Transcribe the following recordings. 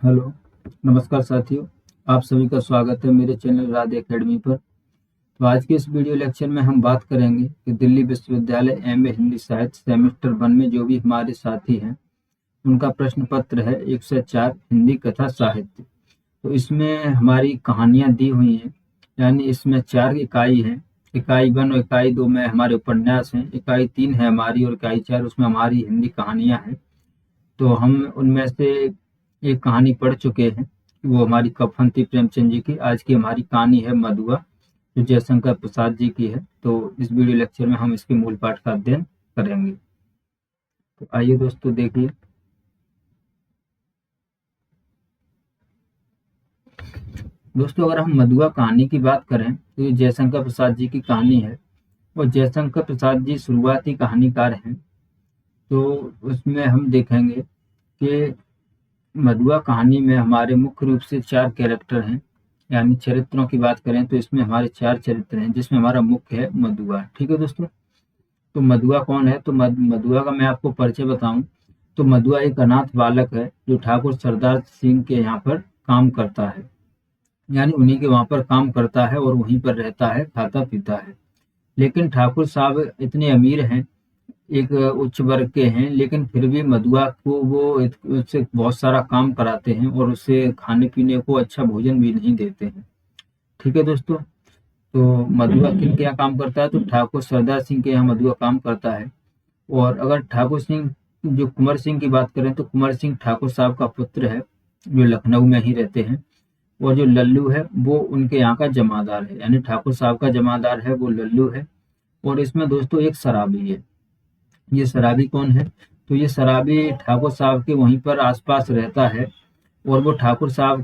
Hello, नमस्कार साथियों। आप सभी का स्वागत है मेरे चैनल राधे एकेडमी पर। तो आज के इस वीडियो लेक्चर में हम बात करेंगे कि दिल्ली विश्वविद्यालय एमए हिंदी साहित्य सेमेस्टर 1 में जो भी हमारे साथी हैं उनका प्रश्न पत्र है 104 हिंदी कथा साहित्य। तो इसमें हमारी कहानियां दी हुई हैं, यानी इसमें 4 इकाई हैं। इकाई 1 और इकाई 2 में हमारे उपन्यास हैं, इकाई 3 है हमारी और इकाई 4 उसमें हमारी हिंदी कहानियां हैं। तो हम उनमें से एक कहानी पढ़ चुके हैं, वो हमारी कफन थी प्रेमचंद जी की। आज की हमारी कहानी है मधुआ, जो जयशंकर प्रसाद जी की है। तो इस वीडियो लेक्चर में हम इसके मूल पाठ का अध्ययन करेंगे। तो आइए दोस्तों देखिए। दोस्तों, अगर हम मधुआ कहानी की बात करें तो ये जयशंकर प्रसाद जी की कहानी है और जयशंकर प्रसाद जी शुरुआती कहानीकार हैं। तो उसमें हम देखेंगे कि मधुआ कहानी में हमारे मुख्य रूप से 4 कैरेक्टर हैं, यानी चरित्रों की बात करें तो इसमें हमारे 4 चरित्र हैं, जिसमें हमारा मुख्य है मधुआ। ठीक है दोस्तों। तो मधुआ कौन है? तो मधुआ का मैं आपको परिचय बताऊं तो मधुआ एक अनाथ बालक है जो ठाकुर सरदार सिंह के यहाँ पर काम करता है, यानी उन्हीं के वहां पर काम करता है और वहीं पर रहता है, खाता पीता है। लेकिन ठाकुर साहब इतने अमीर हैं, एक उच्च वर्ग के हैं, लेकिन फिर भी मधुआ को वो उससे बहुत सारा काम कराते हैं और उसे खाने पीने को अच्छा भोजन भी नहीं देते हैं। ठीक है दोस्तों। तो मधुआ किन के यहाँ काम करता है? तो ठाकुर सरदार सिंह के यहाँ मधुआ काम करता है। और अगर ठाकुर सिंह जो कुंवर सिंह की बात करें तो कुंवर सिंह ठाकुर साहब का पुत्र है, जो लखनऊ में ही रहते हैं। और जो लल्लू है वो उनके यहाँ का जमादार है, यानी ठाकुर साहब का जमादार है वो लल्लू है। और इसमें दोस्तों एक शराबी है। ये शराबी कौन है? तो ये शराबी ठाकुर साहब के वहीं पर आसपास रहता है और वो ठाकुर साहब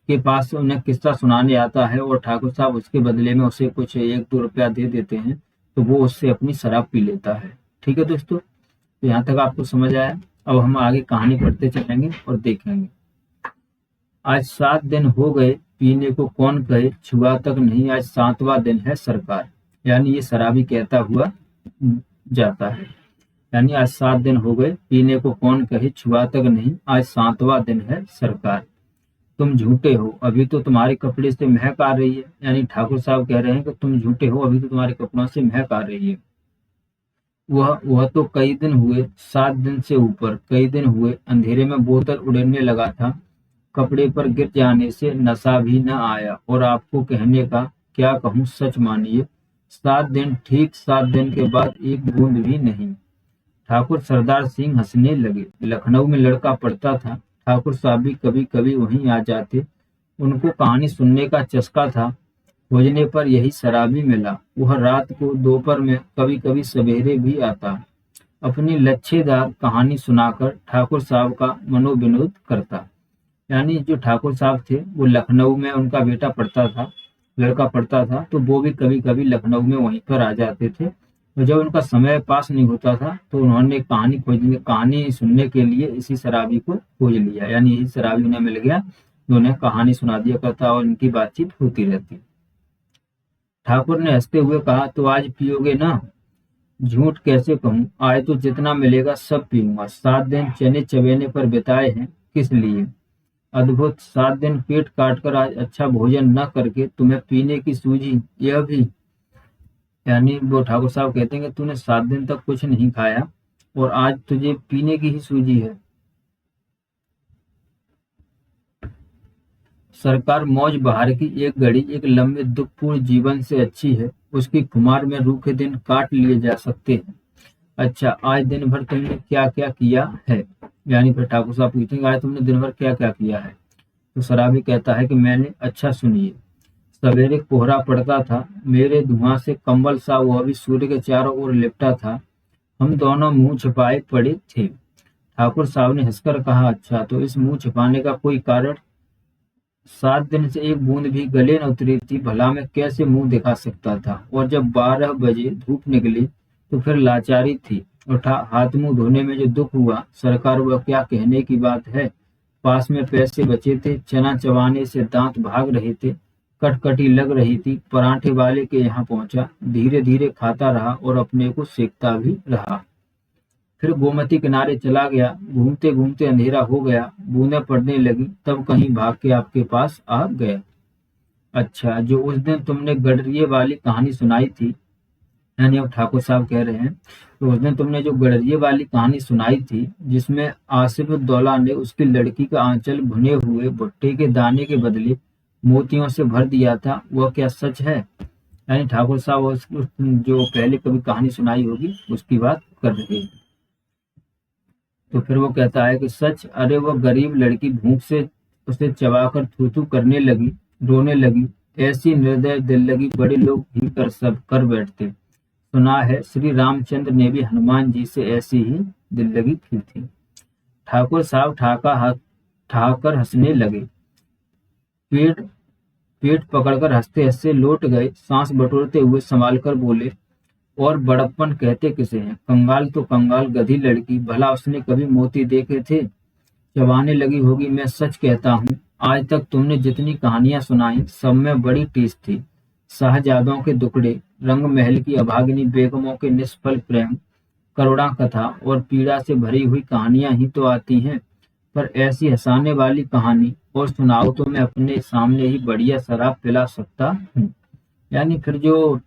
के पास उन्हें किस्सा सुनाने आता है और ठाकुर साहब उसके बदले में उसे कुछ 1-2 रुपया दे देते हैं, तो वो उससे अपनी शराब पी लेता है। ठीक है दोस्तों। तो यहाँ तक आपको समझ आया। अब हम आगे कहानी पढ़ते चलेंगे और देखेंगे। आज 7 दिन हो गए, पीने को कौन कहे, छुआ तक नहीं, आज 7वां दिन है सरकार। यानी ये शराबी कहता हुआ जाता है, यानी आज 7 दिन हो गए, पीने को कौन कहे, छुआ तक नहीं, आज 7वां दिन है सरकार। तुम झूठे हो, अभी तो तुम्हारे कपड़े से महक आ रही है। यानी ठाकुर साहब कह रहे हैं कि तुम झूठे हो, अभी तो तुम्हारे कपड़ों से महक आ रही है। वह तो कई दिन हुए, 7 दिन से ऊपर कई दिन हुए, अंधेरे में बोतल उड़ने लगा था, कपड़े पर गिर जाने से नशा भी न आया, और आपको कहने का क्या कहूँ, सच मानिए 7 दिन, ठीक 7 दिन के बाद एक बूंद भी नहीं। ठाकुर सरदार सिंह हंसने लगे। लखनऊ में लड़का पढ़ता था, ठाकुर साहब भी कभी कभी वहीं आ जाते। उनको कहानी सुनने का चस्का था। खोजने पर यही शराबी मिला। वह रात को, दोपहर में, कभी कभी सवेरे भी आता। अपनी लच्छेदार कहानी सुनाकर ठाकुर साहब का मनोविनोद करता। यानी जो ठाकुर साहब थे वो लखनऊ में उनका बेटा पढ़ता था, लड़का पढ़ता था, तो वो भी कभी कभी लखनऊ में वहीं पर आ जाते थे। तो जब उनका समय पास नहीं होता था तो उन्होंने कहानी सुनने के लिए इसी शराबी को खोज लिया, यानी यही शराबी उन्हें मिल गया जो उन्हें कहानी सुना दिया करता और इनकी बातचीत होती रहती। ठाकुर ने हंसते हुए कहा, तो आज पियोगे ना? झूठ कैसे कहूँ, आए तो जितना मिलेगा सब पीऊंगा। 7 दिन चने चबेने पर बिताए हैं, किस लिए? अद्भुत, 7 दिन पेट काट कर आज अच्छा भोजन न करके तुम्हें पीने की सूझी, यह भी? यानी वो ठाकुर साहब कहते हैं कि तूने 7 दिन तक कुछ नहीं खाया और आज तुझे पीने की ही सूझी है। सरकार, मौज बहार की एक घड़ी एक लंबे दुखपूर्ण जीवन से अच्छी है। उसकी खुमार में रूखे दिन काट लिए जा सकते हैं। अच्छा, आज दिन भर तुमने क्या क्या किया है? यानी फिर ठाकुर साहब पूछेंगे, आज तुमने दिन भर क्या क्या किया है? तो शराबी कहता है कि मैंने, अच्छा सुनिए। सवेरे कोहरा पड़ता था, मेरे धुआं से कंबल सा वह भी सूर्य के चारों ओर लिपटा था। हम दोनों मुंह छिपाए पड़े थे। ठाकुर साहब ने हंसकर कहा, अच्छा, तो इस मुंह छिपाने का कोई कारण? 7 दिन से एक बूंद भी गले न उतरी थी, भला मैं कैसे मुंह दिखा सकता था? और जब 12 बजे धूप निकली तो फिर लाचारी थी। उठा, हाथ मुंह धोने में जो दुख हुआ, सरकार वह क्या कहने की बात है। पास में पैसे बचे थे, चना चबाने से दांत भाग रहे थे, कटकटी लग रही थी। पराठे वाले के यहाँ पहुंचा, धीरे धीरे खाता रहा और अपने को सेकता भी रहा। फिर गोमती किनारे चला गया, घूमते घूमते अंधेरा हो गया, बूंदें पड़ने लगी, तब कहीं भाग के आपके पास आ गया। अच्छा, जो उस दिन तुमने गडरिये वाली कहानी सुनाई थी, यानी अब ठाकुर साहब कह रहे हैं, तो उस दिन तुमने जो गडरिये वाली कहानी सुनाई थी, जिसमें आसिफ उद्दौला ने उसकी लड़की का आंचल भुने हुए भुट्टे के दाने के बदले मोतियों से भर दिया था, वह क्या सच है? यानी ठाकुर साहब जो पहले कभी कहानी सुनाई होगी उसकी बात कर रहे हैं। तो फिर वो कहता है कि सच। अरे वह गरीब लड़की भूख से उसे चबाकर थू थू करने लगी, रोने लगी। ऐसी निर्दय दिल लगी बड़े लोग भी कर सब कर बैठते। सुना है श्री रामचंद्र ने भी हनुमान जी से ऐसी ही दिल लगी की थी। ठाकुर साहब ठाकर हंसने लगे, पेट पेट पकड़कर हंसते हंसते लौट गए, सांस बटोरते हुए संभाल कर बोले, और बड़प्पन कहते किसे हैं? कंगाल तो कंगाल गधी लड़की, भला उसने कभी मोती देखे थे? चबाने लगी होगी। मैं सच कहता हूँ, आज तक तुमने जितनी कहानियां सुनाई सब में बड़ी टीस थी। शाहजादों के दुखड़े, रंग महल की अभागिनी बेगमों के निष्फल प्रेम, करुणा कथा और पीड़ा से भरी हुई कहानियां ही तो आती हैं, पर ऐसी हंसाने वाली कहानी और सुनाओ तो मैं अपने सामने ही बढ़िया शराब पिला सकता हूँ। यानी फिर जो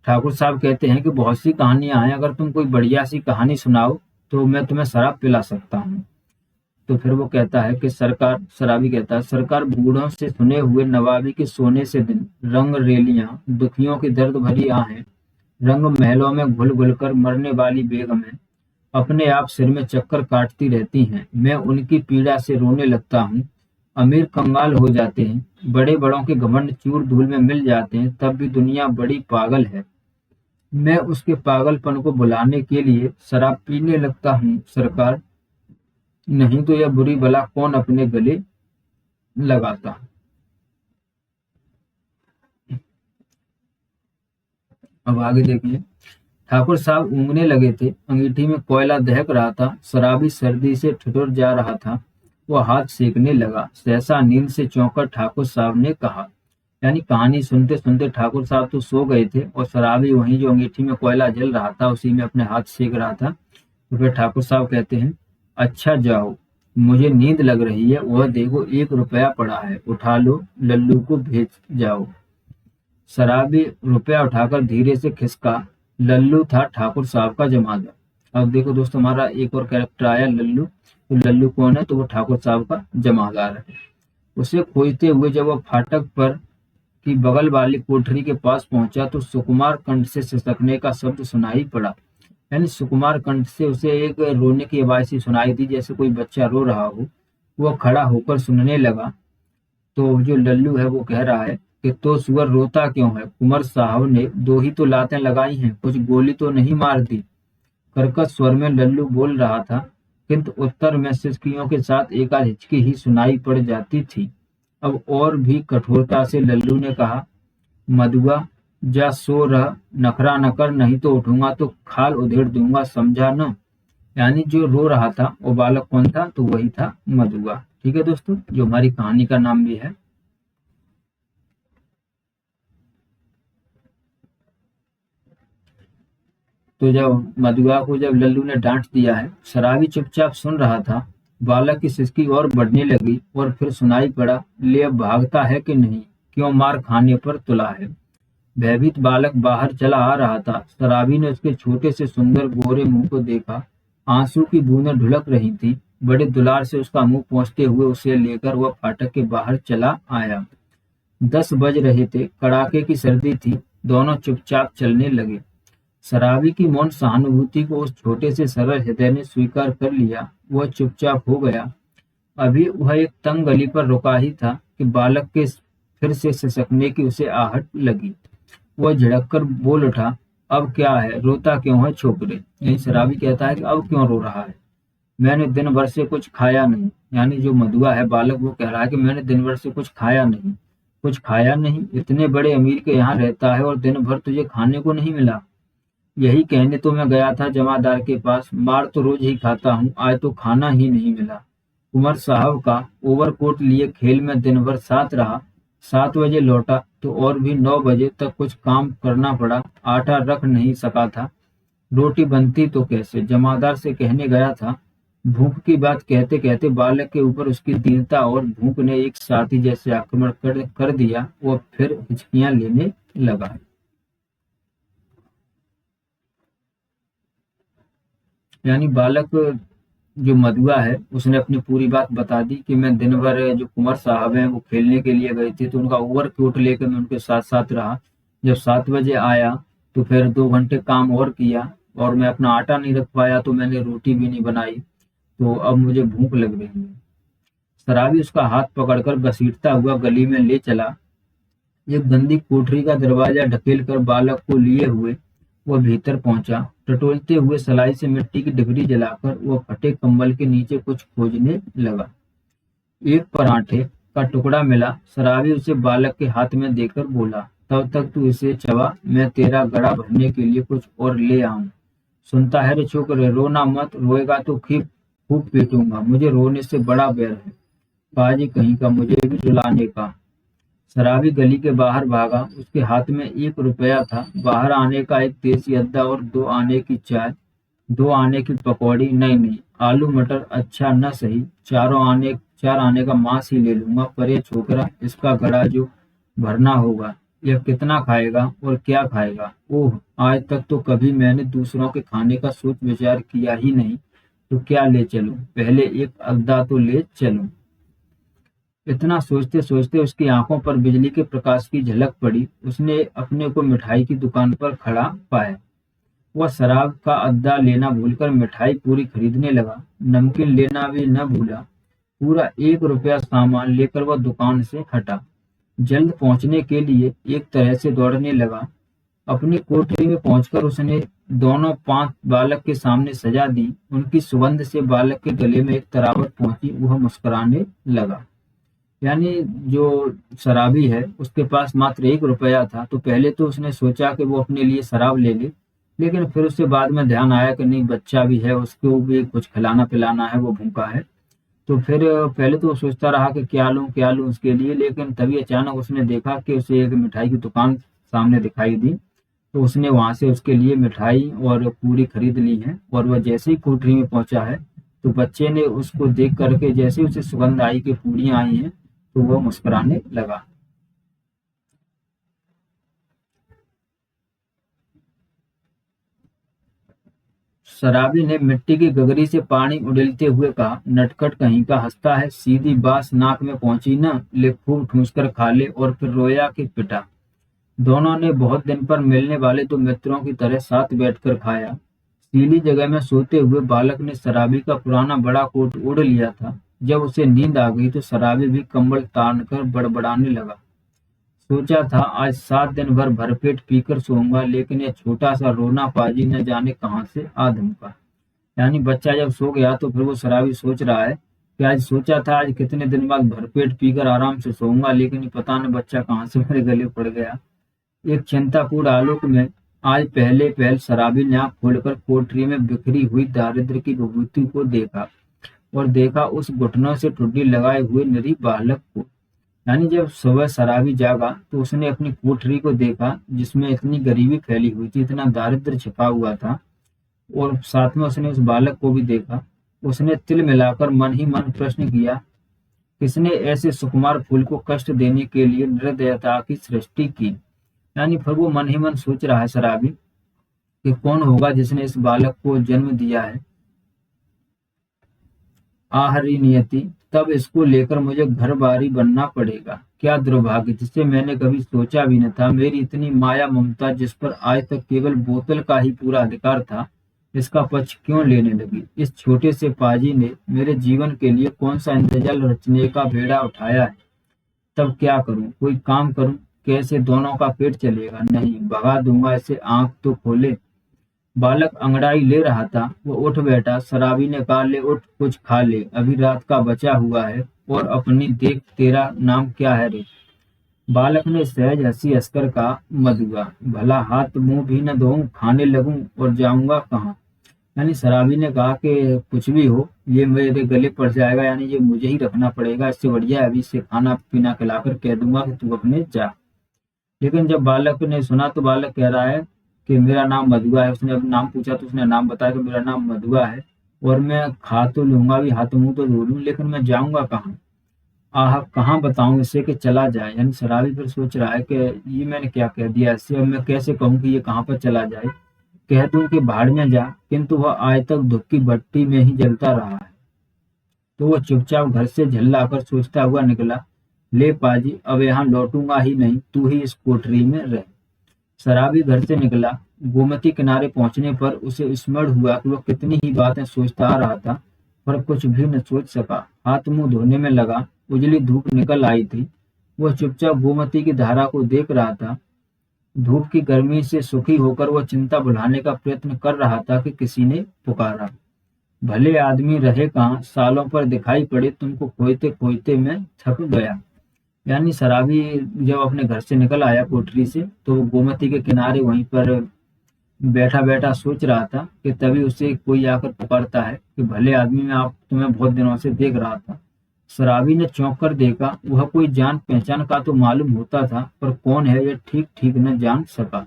ठाकुर साहब कहते हैं कि बहुत सी कहानियां हैं, अगर तुम कोई बढ़िया सी कहानी सुनाओ तो मैं तुम्हें शराब पिला सकता हूँ। तो फिर वो कहता है कि सरकार, शराबी कहता है, सरकार बूढ़ों से सुने हुए नवाबी के सोने से दिन, रंग रेलियां, दुखियों की दर्द भरी आहें, रंग महलों में घुल घुल कर मरने वाली बेगमें अपने आप सिर में चक्कर काटती रहती हैं। मैं उनकी पीड़ा से रोने लगता हूँ। अमीर कंगाल हो जाते हैं, बड़े बड़ों के घमंड चूर धूल में मिल जाते हैं, तब भी दुनिया बड़ी पागल है। मैं उसके पागलपन को बुलाने के लिए शराब पीने लगता हूँ सरकार, नहीं तो यह बुरी बला कौन अपने गले लगाता। अब आगे देखिए, ठाकुर साहब ऊँघने लगे थे, अंगीठी में कोयला दहक रहा था, शराबी सर्दी से ठिठुर जा रहा था, वह हाथ सेकने लगा। सहसा नींद से चौंकर ठाकुर साहब ने कहा, यानी कहानी सुनते सुनते ठाकुर साहब तो सो गए थे और शराबी वहीं जो अंगीठी में कोयला जल रहा था उसी में अपने हाथ सेक रहा था। तो फिर ठाकुर साहब कहते हैं, अच्छा जाओ, मुझे नींद लग रही है, वह देखो 1 रुपया पड़ा है, उठा लो, लल्लू को भेज जाओ। शराबी रुपया उठाकर धीरे से खिसका। लल्लू था ठाकुर साहब का जमादार। अब देखो दोस्तों, हमारा एक और कैरेक्टर आया लल्लू। तो लल्लू कौन है? तो वो ठाकुर साहब का जमादार है। उसे खोजते हुए जब वह फाटक पर की बगल वाली कोठरी के पास पहुंचा तो सुकुमार कंठ से सिसकने का शब्द सुनाई पड़ा। यानी सुकुमार कंठ से उसे एक रोने की आवाज सी सुनाई दी, जैसे कोई बच्चा रो रहा हो। वह खड़ा होकर सुनने लगा। तो जो लल्लू है वो कह रहा है कि तो सुअर रोता क्यों है? कुंवर साहब ने 2 ही तो लातें लगाई हैं, कुछ गोली तो नहीं मार दी? कर्कश स्वर में लल्लू बोल रहा था, किंतु उत्तर में सिसकियों के साथ एकाध हिचकी ही सुनाई पड़ जाती थी। अब और भी कठोरता से लल्लू ने कहा, मधुआ, जा सो रह, नखरा न कर, नहीं तो उठूंगा तो खाल उधेड़ दूंगा, समझा न? यानी जो रो रहा था वो बालक कौन था? तो वही था मधुआ। ठीक है दोस्तों, जो हमारी कहानी का नाम भी है। तो जब मधुआ को जब लल्लू ने डांट दिया है, शराबी चुपचाप सुन रहा था। बालक की सिसकी और बढ़ने लगी और फिर सुनाई पड़ा, ले अब भागता है कि नहीं, क्यों मार खाने पर तुला है? भयभीत बालक बाहर चला आ रहा था। शराबी ने उसके छोटे से सुंदर गोरे मुंह को देखा, आंसू की बूंदें ढुलक रही थी। बड़े दुलार से उसका मुंह पहुंचते हुए उसे लेकर वह फाटक के बाहर चला आया। 10 बज रहे थे, कड़ाके की सर्दी थी, दोनों चुपचाप चलने लगे। शराबी की मौन सहानुभूति को उस छोटे से सरल हृदय ने स्वीकार कर लिया। वह चुपचाप हो गया। अभी वह एक तंग गली पर रुका ही था कि बालक के फिर से सिसकने की उसे आहट लगी। वह झिड़क कर बोल उठा, अब क्या है, रोता क्यों है छोकरे? यही शराबी कहता है कि अब क्यों रो रहा है? मैंने दिन भर से कुछ खाया नहीं। यानी जो मधुआ है बालक, वो कह रहा है कि मैंने दिन भर से कुछ खाया नहीं। कुछ खाया नहीं? इतने बड़े अमीर के यहाँ रहता है और दिन भर तुझे खाने को नहीं मिला? यही कहने तो मैं गया था जमादार के पास, मार तो रोज ही खाता हूँ, आज तो खाना ही नहीं मिला। कुंवर साहब का ओवरकोट लिए खेल में दिन भर साथ रहा, 7 बजे लौटा तो और भी 9 बजे तक कुछ काम करना पड़ा, आटा रख नहीं सका था। रोटी बनती तो कैसे, जमादार से कहने गया था। भूख की बात कहते कहते बालक के ऊपर उसकी दीनता और भूख ने एक साथी जैसे आक्रमण कर दिया। वो फिर हिचकियां लेने लगा। यानी बालक जो मधुआ है उसने अपनी पूरी बात बता दी कि मैं दिन भर, जो कुंवर साहब हैं वो खेलने के लिए गए थे तो उनका ओवर कोट लेकर मैं उनके साथ साथ रहा। जब 7 बजे आया तो फिर 2 घंटे काम और किया, और मैं अपना आटा नहीं रख पाया तो मैंने रोटी भी नहीं बनाई। तो अब मुझे भूख लग रही है। शराबी उसका हाथ पकड़कर घसीटता हुआ गली में ले चला। एक गंदी कोठरी का दरवाजा ढकेल कर बालक को लिए हुए वह भीतर पहुंचा। टटोलते हुए सलाई से मिट्टी की डिबरी जलाकर वह फटे कंबल के नीचे कुछ खोजने लगा। एक पराठे का टुकड़ा मिला। शराबी उसे बालक के हाथ में देकर बोला, तब तक तू इसे चबा, मैं तेरा गड़ा भरने के लिए कुछ और ले आऊं। सुनता है रे छोकरे, रोना मत, रोएगा तो खूब खूब पीटूंगा, मुझे रोने से बड़ा बैर है। पाजी कहीं का, मुझे भी रुलाने का। शराबी गली के बाहर भागा। उसके हाथ में 1 रुपया था। बाहर आने का एक देसी अद्दा और 2 आने की चाय, 2 आने की पकौड़ी, नहीं नहीं, आलू मटर अच्छा न सही, 4 आने का मांस ही ले लूंगा। पर ये छोकरा, इसका गड़ा जो भरना होगा, यह कितना खाएगा और क्या खाएगा। ओह, आज तक तो कभी मैंने दूसरों के खाने का सोच विचार किया ही नहीं। तो क्या ले चलूं, पहले एक अद्दा तो ले चलूं। इतना सोचते सोचते उसकी आंखों पर बिजली के प्रकाश की झलक पड़ी। उसने अपने को मिठाई की दुकान पर खड़ा पाया। वह शराब का अद्दा लेना भूलकर मिठाई पूरी खरीदने लगा। नमकीन लेना भी न भूला। पूरा 1 रुपया सामान लेकर वह दुकान से हटा। जल्द पहुंचने के लिए एक तरह से दौड़ने लगा। अपनी कोठरी में पहुंचकर उसने दोनों पांच बालक के सामने सजा दी। उनकी सुगंध से बालक के गले में एक तरावट पहुंची। वह मुस्कुराने लगा। यानी जो शराबी है उसके पास मात्र 1 रुपया था। तो पहले तो उसने सोचा कि वो अपने लिए शराब ले ले, लेकिन फिर उससे बाद में ध्यान आया कि नहीं, बच्चा भी है, उसको भी कुछ खिलाना पिलाना है, वो भूखा है। तो फिर पहले तो वो सोचता रहा कि क्या लूं उसके लिए, लेकिन तभी अचानक उसने देखा कि उसे एक मिठाई की दुकान सामने दिखाई दी। तो उसने वहां से उसके लिए मिठाई और पूरी खरीद ली है। और वह जैसे ही कोठरी में पहुंचा है तो बच्चे ने उसको देख करके, जैसे ही उसे सुगंध आई कि पूड़ियां आई हैं, तो वह मुस्कुराने लगा। शराबी ने मिट्टी की गगरी से पानी उड़ेलते हुए कहा, नटखट कहीं का, हंसता है, सीधी बास नाक में पहुंची न, ले खूब ठूंस कर खा ले। और फिर रोया कि पिटा। दोनों ने बहुत दिन पर मिलने वाले दो मित्रों की तरह साथ बैठकर खाया। सीली जगह में सोते हुए बालक ने शराबी का पुराना बड़ा कोट ओढ़ लिया था। जब उसे नींद आ गई तो शराबी भी कंबल तान कर बड़बड़ाने लगा। सोचा था आज 7 दिन भर भरपेट पीकर सोऊंगा, लेकिन यह छोटा सा रोना पाजी न जाने कहां से आ धमका। यानी बच्चा जब सो गया तो फिर वो शराबी सोच रहा है कि आज सोचा था आज कितने दिन बाद भरपेट पीकर आराम से सोऊंगा, लेकिन ये पता न बच्चा कहां से मेरे गले पड़ गया। एक चिंतापूर्ण आलोक में आज पहले पहल शराबी ने आंख खोलकर कोठरी में बिखरी हुई दारिद्र्य की विभूति को देखा, और देखा उस घुटनों से ठुड्डी लगाए हुए निरी बालक को। यानी जब सुबह शराबी जागा तो उसने अपनी कोठरी को देखा, जिसमें इतनी गरीबी फैली हुई थी, इतना दारिद्र्य छिपा हुआ था। और साथ में उसने उस बालक को भी देखा। उसने तिल मिलाकर मन ही मन प्रश्न किया, किसने ऐसे सुकुमार फूल को कष्ट देने के लिए निर्दयता की सृष्टि की। यानी फिर वो मन ही मन सोच रहा है शराबी कि कौन होगा जिसने इस बालक को जन्म दिया है। आहरी नियति, तब इसको लेकर मुझे घर बारी बनना पड़ेगा। क्या दुर्भाग्य, जिसे मैंने कभी सोचा भी न था। मेरी इतनी माया ममता, जिस पर आज तक केवल बोतल का ही पूरा अधिकार था, इसका पक्ष क्यों लेने लगी। इस छोटे से पाजी ने मेरे जीवन के लिए कौन सा इंतजाल रचने का बेड़ा उठाया है। तब क्या करूं, कोई काम करूं, कैसे दोनों का पेट चलेगा। नहीं, भगा दूंगा इसे, आंख तो खोले। बालक अंगड़ाई ले रहा था, वो उठ बैठा। शराबी ने कहा, ले उठ, कुछ खा ले, अभी रात का बचा हुआ है। और अपनी देख, तेरा नाम क्या है रे। बालक ने सहज हंसी हंसकर कहा, मधुआ। भला हाथ मुंह भी न धोऊं, खाने लगूं और जाऊंगा कहाँ। यानी शराबी ने कहा कि कुछ भी हो, ये मेरे गले पड़ जाएगा, यानी ये मुझे ही रखना पड़ेगा। इससे बढ़िया है अभी से खाना पीना खिलाकर कह दूंगा कि तू अपने जा। लेकिन जब बालक ने सुना तो बालक कह रहा है कि मेरा नाम मधुआ है। उसने अपना नाम पूछा तो उसने नाम बताया कि मेरा नाम मधुआ है, और मैं खा तो लूंगा भी, हाथ मुंह तो धो लूं, लेकिन मैं जाऊंगा कहाँ? आह, कहाँ बताऊं इसे कि चला जाए। यानी शराबी फिर सोच रहा है कि ये मैंने क्या कह दिया इससे, अब मैं कैसे कहूँ कि ये कहाँ पर चला जाए। कह दूं कि भाड़ में जा, किंतु वह आज तक धूप की भट्टी में ही जलता रहा है। तो वो चुपचाप घर से झल्ला कर सोचता हुआ निकला, ले पाजी, अब यहाँ लौटूंगा ही नहीं, तू ही इस कोठरी में रह। शराबी घर से निकला। गोमती किनारे पहुंचने पर उसे स्मरण हुआ कि वह कितनी ही बातें सोचता आ रहा था, पर कुछ भी न सोच सका। हाथ मुंह धोने में लगा। उजली धूप निकल आई थी। वह चुपचाप गोमती की धारा को देख रहा था। धूप की गर्मी से सुखी होकर वह चिंता भुलाने का प्रयत्न कर रहा था कि किसी ने पुकारा, भले आदमी रहे कहाँ, सालों पर दिखाई पड़े तुमको, खोजते खोजते मैं थक गया। यानी शराबी जब अपने घर से निकल आया कोठरी से, तो वो गोमती के किनारे वहीं पर बैठा बैठा सोच रहा था कि तभी उसे कोई आकर पुकारता है कि भले आदमी, मैं आप तुम्हें बहुत दिनों से देख रहा था। शराबी ने चौंक कर देखा। वह कोई जान पहचान का तो मालूम होता था, पर कौन है यह ठीक ठीक न जान सका।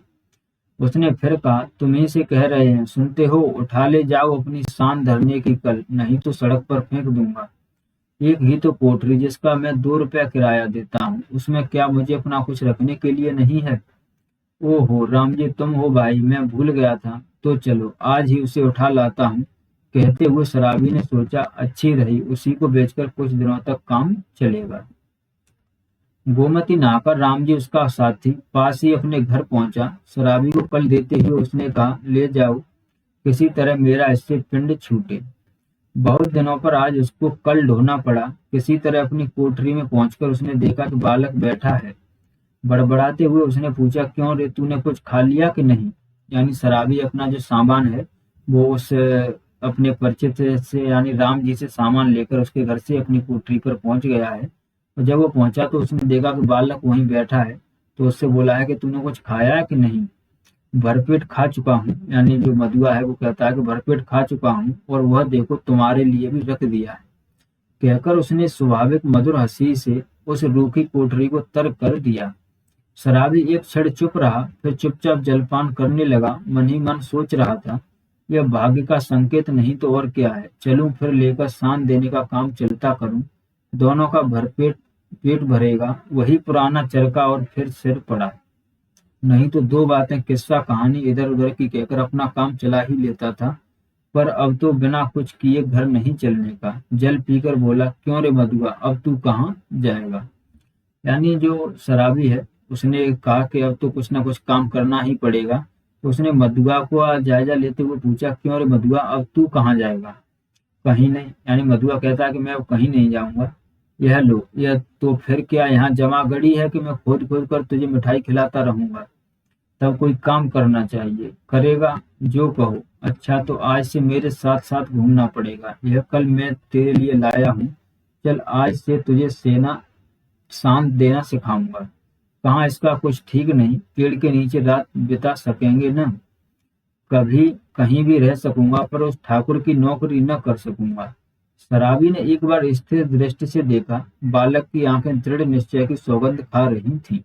उसने फिर कहा, तुम ही से कह रहे हैं, सुनते हो? उठा ले जाओ अपनी शान धरने की कल, नहीं तो सड़क पर फेंक दूंगा। एक ही तो कोठरी जिसका मैं 2 रुपया किराया देता हूँ, उसमें क्या मुझे अपना कुछ रखने के लिए नहीं है? ओहो राम जी, तुम हो भाई, मैं भूल गया था। तो चलो आज ही उसे उठा लाता हूँ। कहते हुए शराबी ने सोचा, अच्छी रही, उसी को बेचकर कुछ दिनों तक काम चलेगा। गोमती नहाकर राम जी उसका साथी पास ही अपने घर पहुंचा। शराबी को कल देते हुए उसने कहा, ले जाओ, किसी तरह मेरा इससे पिंड छूटे। बहुत दिनों पर आज उसको कल ढोना पड़ा। किसी तरह अपनी कोठरी में पहुंचकर उसने देखा कि बालक बैठा है। बड़बड़ाते हुए उसने पूछा, क्यों रे, तूने कुछ खा लिया कि नहीं? यानी शराबी अपना जो सामान है वो उस अपने परिचित से यानी राम जी से सामान लेकर उसके घर से अपनी कोठरी पर पहुंच गया है। और जब वो पहुंचा तो उसने देखा कि बालक वहीं बैठा है। तो उससे बोला है कि तूने कुछ खाया है कि नहीं? भरपेट खा चुका हूँ। यानी जो मधुआ है वो कहता है कि भरपेट खा चुका हूँ, और वह देखो तुम्हारे लिए भी रख दिया है। कहकर उसने स्वाभाविक मधुर हंसी से उस रूखी कोठरी को तर्क कर दिया। शराबी एक क्षण चुप रहा, फिर चुपचाप जलपान करने लगा। मन ही मन सोच रहा था, यह भाग्य का संकेत नहीं तो और क्या है। चलूं फिर लेकर शान देने का काम चलता करूं, दोनों का भरपेट पेट भरेगा। वही पुराना चरखा और फिर सिर पड़ा। नहीं तो दो बातें, किस्सा कहानी इधर उधर की कहकर अपना काम चला ही लेता था। पर अब तो बिना कुछ किए घर नहीं चलने का। जल पीकर बोला, क्यों रे मधुआ, अब तू कहाँ जाएगा? यानी जो शराबी है उसने कहा कि अब तो कुछ ना कुछ काम करना ही पड़ेगा। तो उसने मधुआ को जायजा लेते हुए पूछा, क्यों रे मधुआ, अब तू कहाँ जाएगा? कहीं नहीं। यानी मधुआ कहता है कि मैं अब कहीं नहीं जाऊंगा। यह लो, यह तो फिर क्या यहाँ जमा गड़ी है कि मैं खोद खोद कर तुझे मिठाई खिलाता रहूंगा? तब कोई काम करना चाहिए। करेगा जो कहो। अच्छा, तो आज से मेरे साथ साथ घूमना पड़ेगा। यह कल मैं तेरे लिए लाया हूँ। चल, आज से तुझे सेना शांत देना सिखाऊंगा। कहाँ इसका कुछ ठीक नहीं, पेड़ के नीचे रात बिता सकेंगे न? कभी कहीं भी रह सकूंगा, पर उस ठाकुर की नौकरी न कर सकूंगा। शराबी ने एक बार स्थिर दृष्टि से देखा। बालक की आंखें दृढ़ निश्चय की सौगंध खा रही थीं।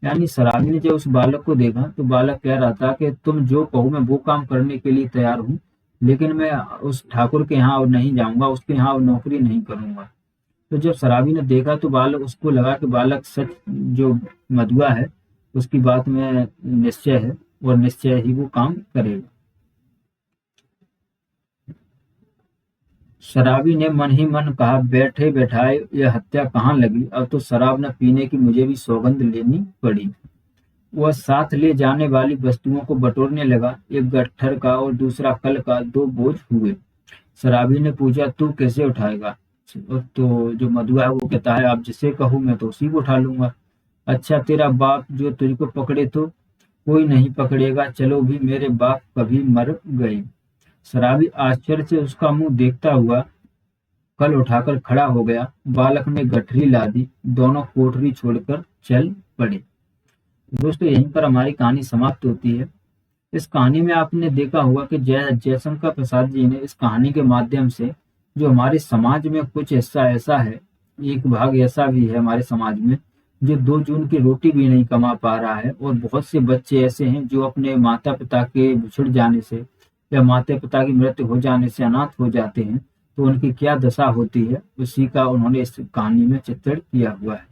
यानी शराबी ने जब उस बालक को देखा तो बालक कह रहा था कि तुम जो कहो मैं वो काम करने के लिए तैयार हूँ, लेकिन मैं उस ठाकुर के यहाँ और नहीं जाऊंगा, उसके यहाँ और नौकरी नहीं करूंगा। तो जब शराबी ने देखा तो बालक, उसको लगा कि बालक सच, जो मधुआ है उसकी बात में निश्चय है, और निश्चय ही वो काम करेगा। शराबी ने मन ही मन कहा, बैठे बैठाए यह हत्या कहाँ लगी। अब तो शराब न पीने की मुझे भी सौगंध लेनी पड़ी। वह साथ ले जाने वाली वस्तुओं को बटोरने लगा। एक गट्ठर का और दूसरा कल का, 2 बोझ हुए। शराबी ने पूछा, तू कैसे उठाएगा? तो जो मधुआ है वो कहता है, आप जिसे कहो मैं तो उसी को उठा लूंगा। अच्छा, तेरा बाप जो तुझको पकड़े तो? कोई नहीं पकड़ेगा, चलो भी, मेरे बाप कभी मर गए। शराबी आश्चर्य से उसका मुंह देखता हुआ कल उठाकर खड़ा हो गया। बालक ने गठरी ला दी। दोनों कोठरी छोड़कर चल पड़े। दोस्तों, यहीं पर हमारी कहानी समाप्त होती है। इस कहानी में आपने देखा होगा कि जयशंकर प्रसाद जी ने इस कहानी के माध्यम से जो हमारे समाज में कुछ हिस्सा ऐसा है, एक भाग ऐसा भी है हमारे समाज में जो 2 जून की रोटी भी नहीं कमा पा रहा है, और बहुत से बच्चे ऐसे हैं जो अपने माता पिता के बिछुड़ जाने से या माता पिता की मृत्यु हो जाने से अनाथ हो जाते हैं, तो उनकी क्या दशा होती है, उसी का उन्होंने इस कहानी में चित्रण किया हुआ है।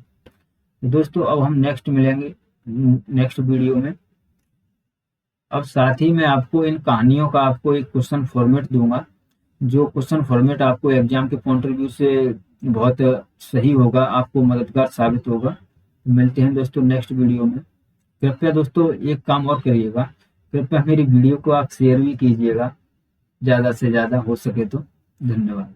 तो दोस्तों अब हम नेक्स्ट मिलेंगे नेक्स्ट वीडियो में। अब साथ ही मैं आपको इन कहानियों का आपको एक क्वेश्चन फॉर्मेट दूंगा, जो क्वेश्चन फॉर्मेट आपको एग्जाम के पॉइंट ऑफ व्यू से बहुत सही होगा, आपको मददगार साबित होगा। मिलते हैं दोस्तों नेक्स्ट वीडियो में। कृपया दोस्तों एक काम और करिएगा, कृपया मेरी वीडियो को आप शेयर भी कीजिएगा ज़्यादा से ज़्यादा हो सके तो। धन्यवाद।